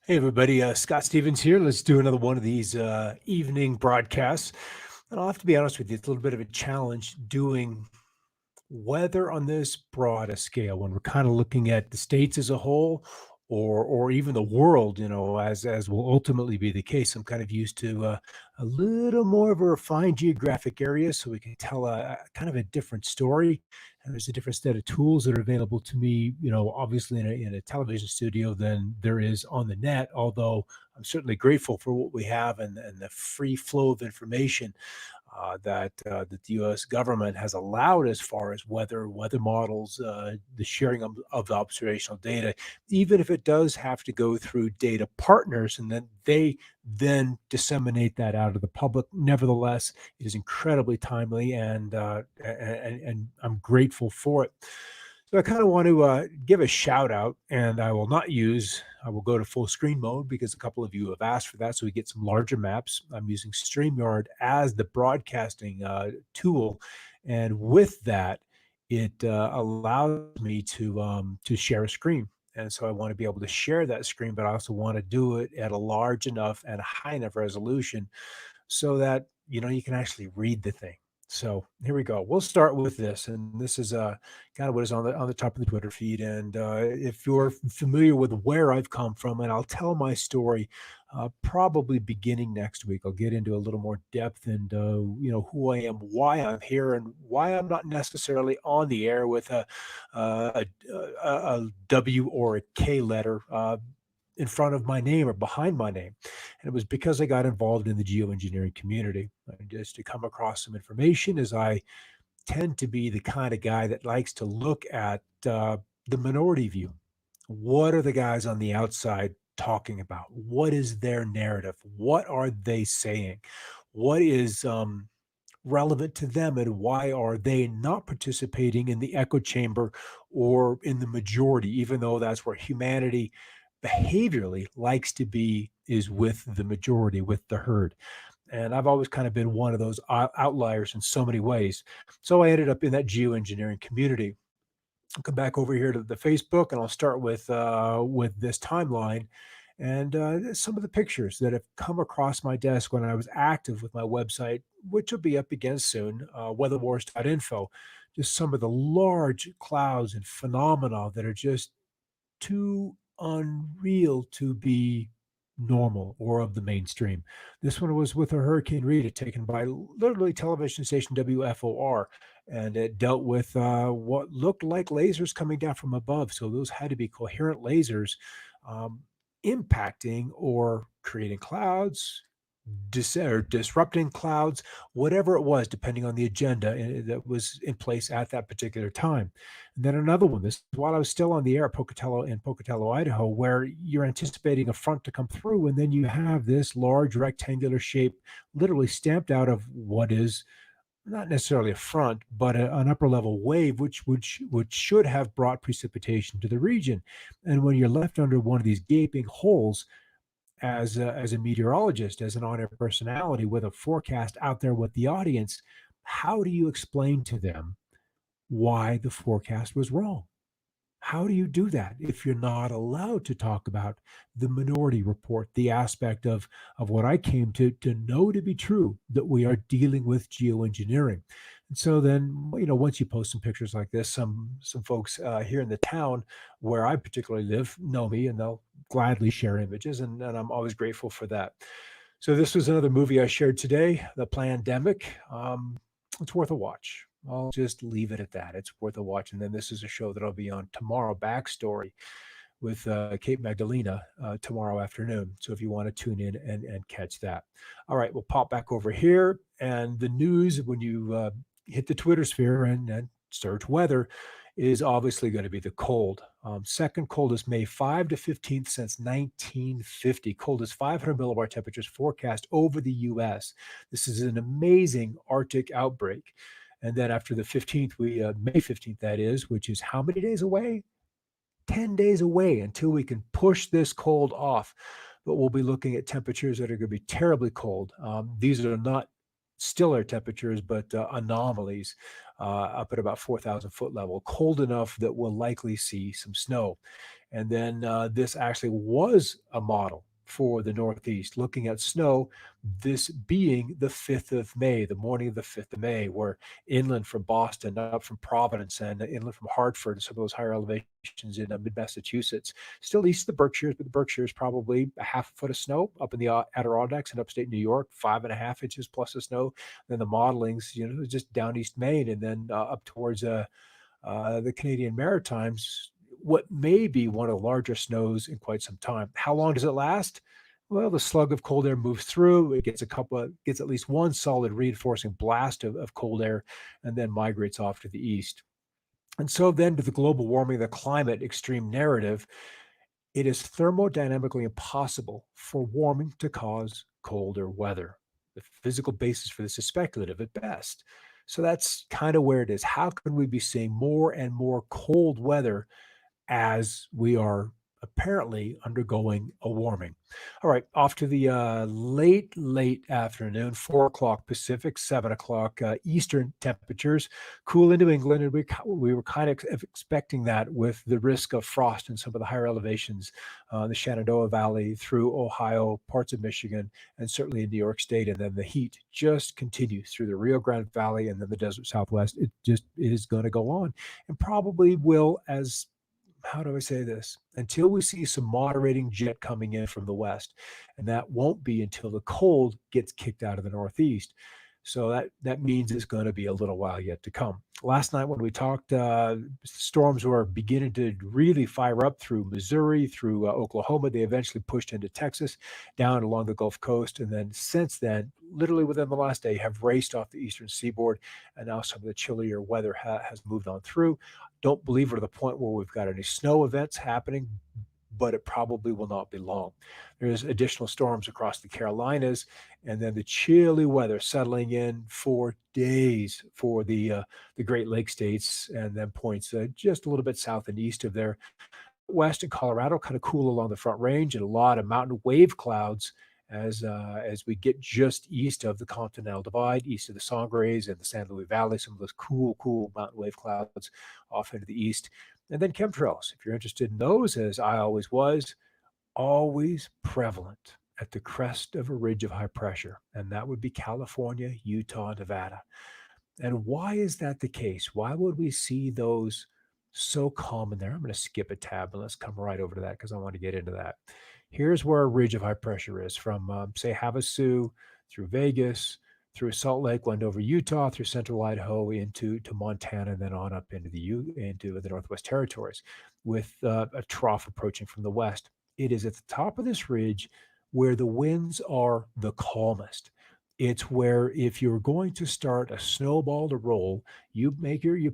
Hey, everybody. Scott Stevens here. Let's do another one of these evening broadcasts. And I'll have to be honest with you, it's a little bit of a challenge doing weather on this broad a scale when we're kind of looking at the states as a whole or even the world, as will ultimately be the case. I'm kind of used to a little more of a refined geographic area so we can tell a kind of a different story. And there's a different set of tools that are available to me, obviously in a television studio than there is on the net, although I'm certainly grateful for what we have and the free flow of information that the U.S. government has allowed as far as weather models, the sharing of observational data, even if it does have to go through data partners, and then they then disseminate that out to the public. Nevertheless, it is incredibly timely, and I'm grateful for it. So I kind of want to give a shout out, and I will go to full screen mode because a couple of you have asked for that. So we get some larger maps. I'm using StreamYard as the broadcasting tool. And with that, it allows me to share a screen. And so I want to be able to share that screen, but I also want to do it at a large enough and high enough resolution so that you can actually read the thing. So here we go. We'll start with this, and this is kind of what is on the top of the Twitter feed. And if you're familiar with where I've come from, and I'll tell my story probably beginning next week. I'll get into a little more depth and who I am, why I'm here, and why I'm not necessarily on the air with a W or a K letter in front of my name or behind my name. And it was because I got involved in the geoengineering community. And just to come across some information, as I tend to be the kind of guy that likes to look at the minority view. What are the guys on the outside talking about? What is their narrative? What are they saying? What is relevant to them, and why are they not participating in the echo chamber or in the majority, even though that's where humanity behaviorally likes to be, is with the majority, with the herd. And I've always kind of been one of those outliers in so many ways. So I ended up in that geoengineering community. I'll come back over here to the Facebook, and I'll start with this timeline and some of the pictures that have come across my desk when I was active with my website, which will be up again soon, weatherwars.info. Just some of the large clouds and phenomena that are just too unreal to be normal or of the mainstream. This one was with a Hurricane Rita taken by literally television station WFOR, and it dealt with what looked like lasers coming down from above. So those had to be coherent lasers um, impacting or creating clouds, or disrupting clouds, whatever it was, depending on the agenda that was in place at that particular time. And then another one, this while I was still on the air at Pocatello, Idaho, where you're anticipating a front to come through, and then you have this large rectangular shape literally stamped out of what is not necessarily a front, but an upper level wave, which should have brought precipitation to the region. And when you're left under one of these gaping holes, as a meteorologist, as an on-air personality with a forecast out there with the audience, how do you explain to them why the forecast was wrong? How do you do that if you're not allowed to talk about the minority report, the aspect of what I came to know to be true, that we are dealing with geoengineering? And so then, once you post some pictures like this, some folks here in the town where I particularly live know me, and they'll gladly share images, and I'm always grateful for that. So this was another movie I shared today, The Plandemic. It's worth a watch. I'll just leave it at that. It's worth a watch. And then this is a show that I'll be on tomorrow, Backstory, with Kate Magdalena tomorrow afternoon. So if you want to tune in and catch that. All right, we'll pop back over here. And the news, when you hit the Twitter sphere and search weather, is obviously going to be the cold. Second coldest May 5 to 15th since 1950. Coldest 500 millibar temperatures forecast over the U.S. This is an amazing Arctic outbreak. And then after the 15th, May 15th, that is, which is how many days away? 10 days away until we can push this cold off. But we'll be looking at temperatures that are going to be terribly cold. These are not still air temperatures, but anomalies. up at about 4,000 foot level, cold enough that we'll likely see some snow. And then this actually was a model for the Northeast, looking at snow, this being the 5th of May, the morning of the 5th of May, where inland from Boston, up from Providence, and inland from Hartford, and some of those higher elevations in mid Massachusetts, still east of the Berkshires, but the Berkshires probably a half a foot of snow up in the Adirondacks in upstate New York, 5.5 inches plus of snow. Then the modelings, just down East Maine, and then up towards the Canadian Maritimes, what may be one of the larger snows in quite some time. How long does it last? Well, the slug of cold air moves through. It gets at least one solid reinforcing blast of cold air, and then migrates off to the east. And so then to the global warming, the climate extreme narrative, it is thermodynamically impossible for warming to cause colder weather. The physical basis for this is speculative at best. So that's kind of where it is. How can we be seeing more and more cold weather as we are apparently undergoing a warming? All right, off to the late afternoon, 4 o'clock Pacific, 7 o'clock Eastern temperatures, cool in New England. And we were kind of expecting that with the risk of frost in some of the higher elevations, the Shenandoah Valley through Ohio, parts of Michigan, and certainly in New York State. And then the heat just continues through the Rio Grande Valley and then the desert Southwest. It is going to go on and probably will, as how do I say this? Until we see some moderating jet coming in from the west, and that won't be until the cold gets kicked out of the northeast. So that means it's going to be a little while yet to come. Last night when we talked, storms were beginning to really fire up through Missouri, through Oklahoma. They eventually pushed into Texas, down along the Gulf Coast, and then since then, literally within the last day, have raced off the eastern seaboard, and now some of the chillier weather has moved on through. Don't believe we're to the point where we've got any snow events happening, but it probably will not be long. There's additional storms across the Carolinas, and then the chilly weather settling in for days for the Great Lakes states, and then points just a little bit south and east of there. West in Colorado, kind of cool along the Front Range, and a lot of mountain wave clouds as we get just east of the Continental Divide, east of the Sangres and the San Luis Valley. Some of those cool mountain wave clouds off into the east, and then chemtrails. If you're interested in those, as I always was, always prevalent at the crest of a ridge of high pressure, and that would be California, Utah, Nevada. And why is that the case? Why would we see those so common there? I'm going to skip a tab and let's come right over to that because I want to get into that. Here's where a ridge of high pressure is from, say, Havasu through Vegas, through Salt Lake, Wendover, Utah, through central Idaho into Montana, and then on up into the Northwest Territories, with a trough approaching from the west. It is at the top of this ridge where the winds are the calmest. It's where if you're going to start a snowball to roll, you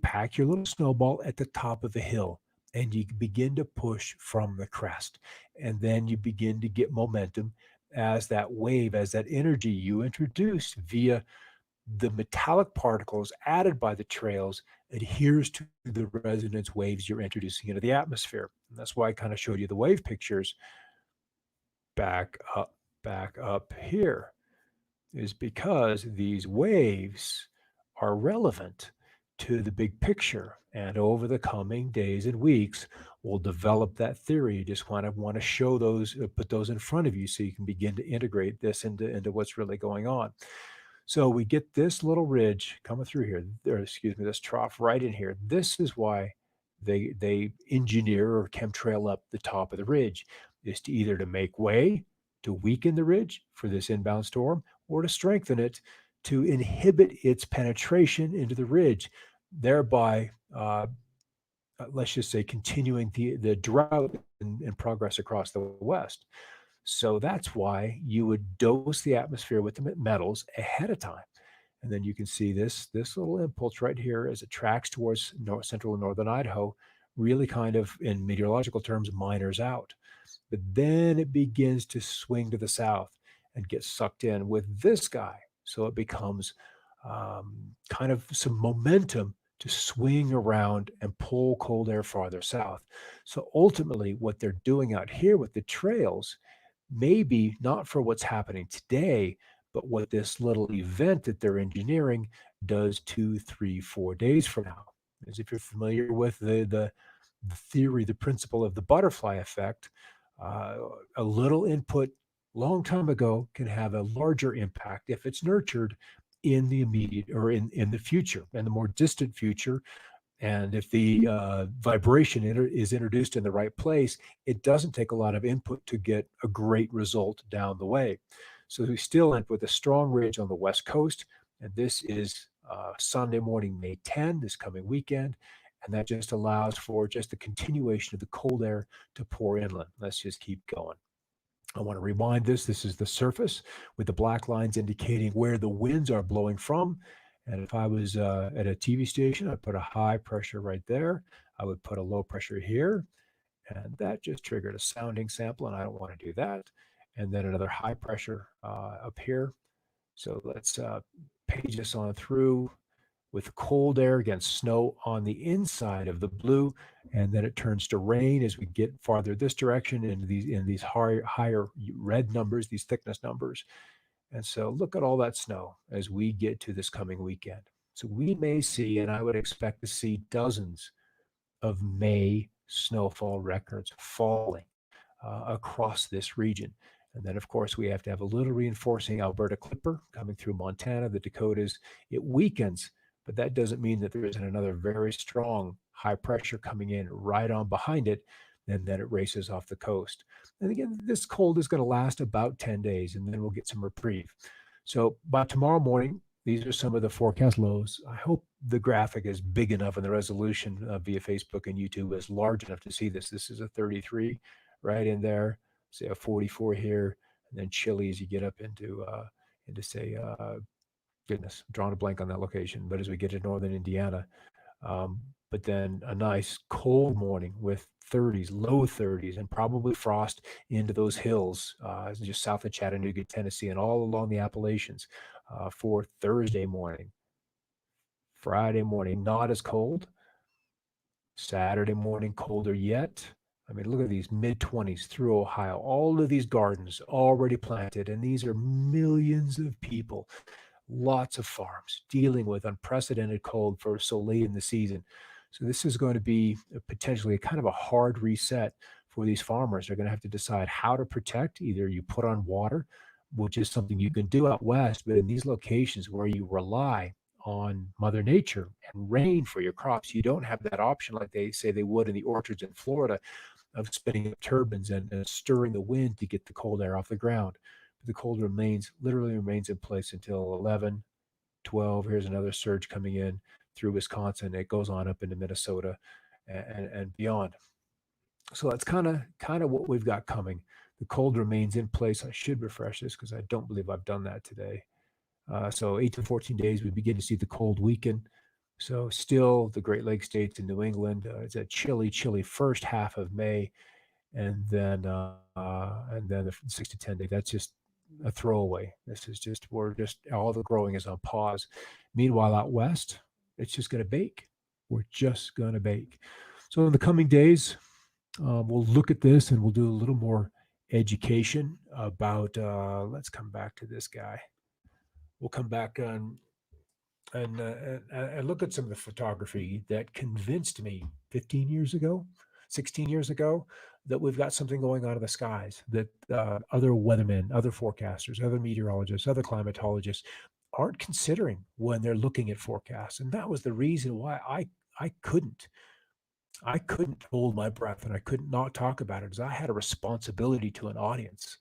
pack your little snowball at the top of the hill and you begin to push from the crest. And then you begin to get momentum as that wave, as that energy you introduce via the metallic particles added by the trails adheres to the resonance waves you're introducing into the atmosphere. And that's why I kind of showed you the wave pictures back up here, is because these waves are relevant to the big picture. And over the coming days and weeks, we'll develop that theory. You just want to show those, put those in front of you so you can begin to integrate this into what's really going on. So we get this little ridge coming through here, or excuse me, this trough right in here. This is why they engineer or chemtrail up the top of the ridge, is to either to make way, to weaken the ridge for this inbound storm, or to strengthen it to inhibit its penetration into the ridge, thereby let's just say continuing the drought and progress across the west. So that's why you would dose the atmosphere with the metals ahead of time. And then you can see this little impulse right here as it tracks towards central and northern Idaho, really kind of, in meteorological terms, miners out. But then it begins to swing to the south and get sucked in with this guy. So it becomes kind of some momentum to swing around and pull cold air farther south. So ultimately, what they're doing out here with the trails, maybe not for what's happening today, but what this little event that they're engineering does 2, 3, 4 days from now. As if you're familiar with the theory, the principle of the butterfly effect, uh, a little input long time ago can have a larger impact if it's nurtured in the immediate or in the future and the more distant future. And if the vibration is introduced in the right place, it doesn't take a lot of input to get a great result down the way. So we still end with a strong ridge on the West Coast. And this is Sunday morning, May 10, this coming weekend. And that just allows for just the continuation of the cold air to pour inland. Let's just keep going. I want to remind this is the surface with the black lines indicating where the winds are blowing from. And if I was at a TV station, I'd put a high pressure right there. I would put a low pressure here. And that just triggered a sounding sample, and I don't want to do that. And then another high pressure up here. So let's page this on through with cold air against snow on the inside of the blue, and then it turns to rain as we get farther this direction in these higher red numbers, these thickness numbers. And so look at all that snow as we get to this coming weekend. So we may see, and I would expect to see, dozens of May snowfall records falling across this region. And then, of course, we have to have a little reinforcing Alberta clipper coming through Montana, the Dakotas. It weakens, but that doesn't mean that there isn't another very strong high pressure coming in right on behind it. And then it races off the coast. And again, this cold is going to last about 10 days, and then we'll get some reprieve. So by tomorrow morning, these are some of the forecast lows. I hope the graphic is big enough and the resolution via Facebook and YouTube is large enough to see this. This is a 33 right in there, say a 44 here, and then chilly as you get up into say, goodness, I'm drawing a blank on that location. But as we get to northern Indiana, um, but then a nice cold morning with 30s, low 30s, and probably frost into those hills just south of Chattanooga, Tennessee, and all along the Appalachians for Thursday morning. Friday morning, not as cold. Saturday morning, colder yet. I mean, look at these mid 20s through Ohio. All of these gardens already planted, and these are millions of people, lots of farms dealing with unprecedented cold for so late in the season. So this is going to be potentially a kind of a hard reset for these farmers. They're going to have to decide how to protect. Either you put on water, which is something you can do out west, but in these locations where you rely on Mother Nature and rain for your crops, you don't have that option like they say they would in the orchards in Florida of spinning up turbines and stirring the wind to get the cold air off the ground. But the cold literally remains in place until 11, 12. Here's another surge coming in through Wisconsin. It goes on up into Minnesota and beyond. So that's kind of what we've got coming. The cold remains in place. I should refresh this because I don't believe I've done that today. So 8 to 14 days, we begin to see the cold weaken. So still the Great Lakes states in New England, it's a chilly, chilly first half of May, and then the 6 to 10 day. That's just a throwaway. This is just we're just all the growing is on pause. Meanwhile, out west, it's just going to bake. We're just going to bake. So in the coming days, we'll look at this and we'll do a little more education about. Let's come back to this guy. We'll come back on and look at some of the photography that convinced me 15 years ago, 16 years ago, that we've got something going on in the skies, that other weathermen, other forecasters, other meteorologists, other climatologists aren't considering when they're looking at forecasts. And that was the reason why I couldn't. I couldn't hold my breath and I couldn't not talk about it because I had a responsibility to an audience.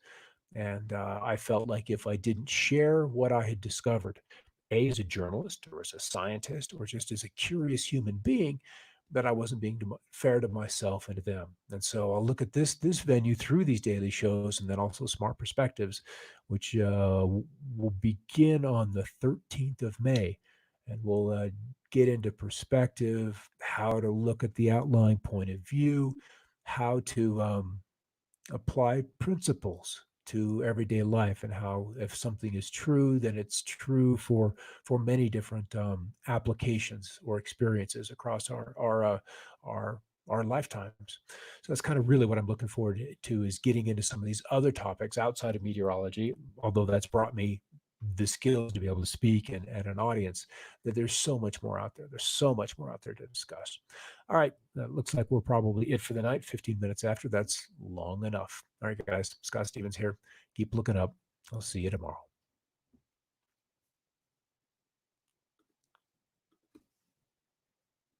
And I felt like if I didn't share what I had discovered, as a journalist or as a scientist or just as a curious human being, that I wasn't being fair to myself and to them. And so I'll look at this venue through these daily shows and then also Smart Perspectives, which will begin on the 13th of May. And we'll get into perspective, how to look at the outlying point of view, how to apply principles to everyday life, and how if something is true, then it's true for many different applications or experiences across our lifetimes. So that's kind of really what I'm looking forward to, is getting into some of these other topics outside of meteorology, although that's brought me the skills to be able to speak and an audience, that there's so much more out there. There's so much more out there to discuss. All right, that looks like we're probably it for the night. 15 minutes after, that's long enough. All right, guys, Scott Stevens here. Keep looking up. I'll see you tomorrow.